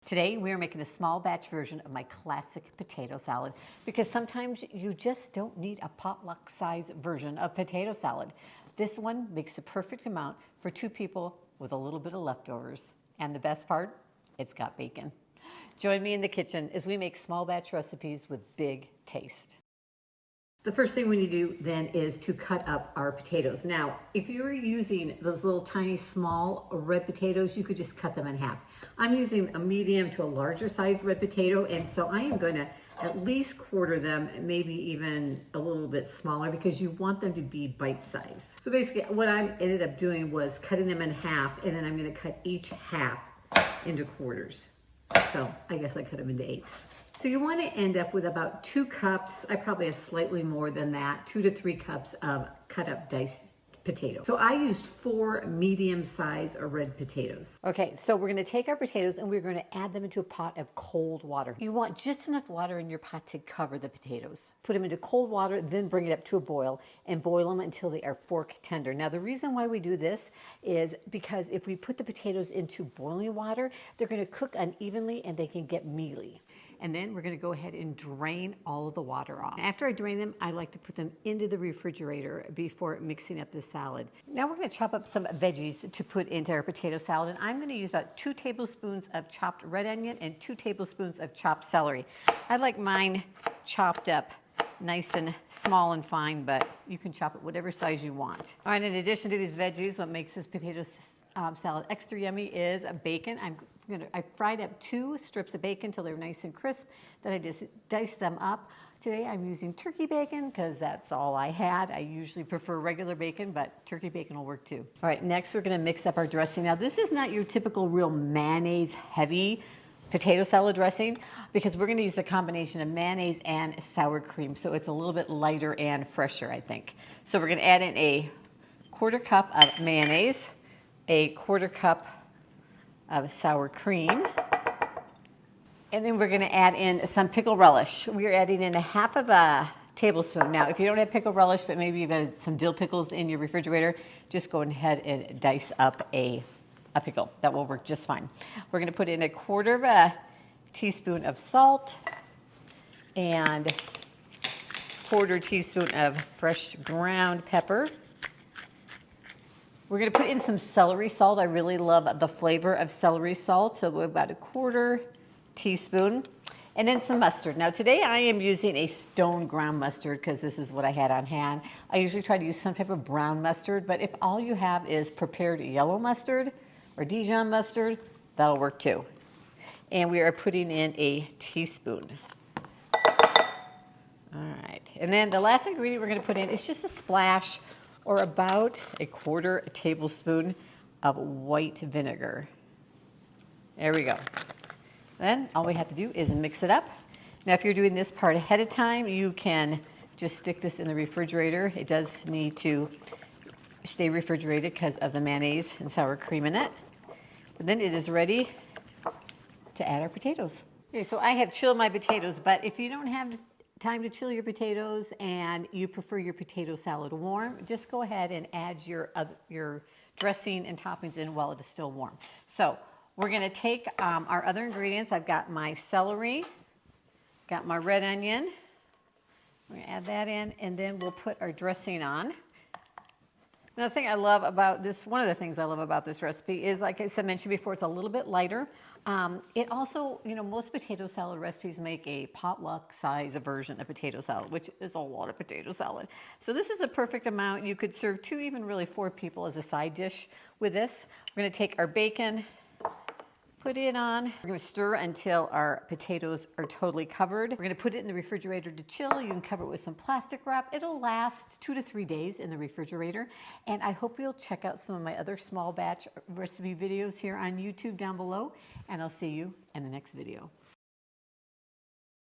Today we are making a small batch version of my classic potato salad because sometimes you just don't need a potluck size version of potato salad. This one makes the perfect amount for 2 people with a little bit of leftovers. And the best part, it's got bacon. Join me in the kitchen as we make small batch recipes with big taste. The first thing we need to do then is to cut up our potatoes. Now, if you're using those little tiny small red potatoes, you could just cut them in half. I'm using a medium to a larger size red potato, and so I am going to at least quarter them, maybe even a little bit smaller, because you want them to be bite size. So basically what I ended up doing was cutting them in half, and then I'm going to cut each half into quarters. So I guess I cut them into eighths. So you want to end up with about 2 cups, I probably have slightly more than that, 2 to 3 cups of cut up diced potatoes. So I used 4 medium size red potatoes. Okay, so we're going to take our potatoes and we're going to add them into a pot of cold water. You want just enough water in your pot to cover the potatoes. Put them into cold water, then bring it up to a boil and boil them until they are fork tender. Now the reason why we do this is because if we put the potatoes into boiling water, they're going to cook unevenly and they can get mealy. And then we're going to go ahead and drain all of the water off. After I drain them, I like to put them into the refrigerator before mixing up the salad. Now we're going to chop up some veggies to put into our potato salad. And I'm going to use about 2 tablespoons of chopped red onion and 2 tablespoons of chopped celery. I like mine chopped up nice and small and fine, but you can chop it whatever size you want. All right, in addition to these veggies, what makes this potato salad extra yummy is bacon. I fried up 2 strips of bacon till they're nice and crisp. Then I just diced them up. Today I'm using turkey bacon because that's all I had. I usually prefer regular bacon, but turkey bacon will work too. All right, next we're going to mix up our dressing. Now this is not your typical real mayonnaise heavy potato salad dressing because we're going to use a combination of mayonnaise and sour cream, so it's a little bit lighter and fresher, I think. So we're going to add in a 1/4 cup of mayonnaise, a 1/4 cup of sour cream, and then we're going to add in some pickle relish. We're adding in 1/2 of a tablespoon. Now, if you don't have pickle relish, but maybe you've got some dill pickles in your refrigerator, just go ahead and dice up a pickle. That will work just fine. We're going to put in 1/4 of a teaspoon of salt and 1/4 teaspoon of fresh ground pepper. We're going to put in some celery salt. I really love the flavor of celery salt, so about 1/4 teaspoon. And then some mustard. Now today I am using a stone ground mustard because this is what I had on hand. I usually try to use some type of brown mustard, but if all you have is prepared yellow mustard or Dijon mustard, that'll work too. And we are putting in a teaspoon. All right, and then the last ingredient we're going to put in is just a splash or about 1/4 tablespoon of white vinegar. There we go. Then all we have to do is mix it up. Now if you're doing this part ahead of time, you can just stick this in the refrigerator. It does need to stay refrigerated because of the mayonnaise and sour cream in it. But then it is ready to add our potatoes. Okay, so I have chilled my potatoes, but if you don't have time to chill your potatoes and you prefer your potato salad warm, just go ahead and add your dressing and toppings in while it is still warm. So we're going to take our other ingredients. I've got my celery, got my red onion. We're going to add that in, and then we'll put our dressing on. Another thing I love about this, one of the things I love about this recipe is, like I said, mentioned before, it's a little bit lighter. It also, you know, most potato salad recipes make a potluck size version of potato salad, which is a lot of potato salad. So this is a perfect amount. You could serve 2, even really 4 people as a side dish with this. We're going to take our bacon, put it on. We're going to stir until our potatoes are totally covered. We're going to put it in the refrigerator to chill. You can cover it with some plastic wrap. It'll last 2 to 3 days in the refrigerator. And I hope you'll check out some of my other small batch recipe videos here on YouTube down below. And I'll see you in the next video.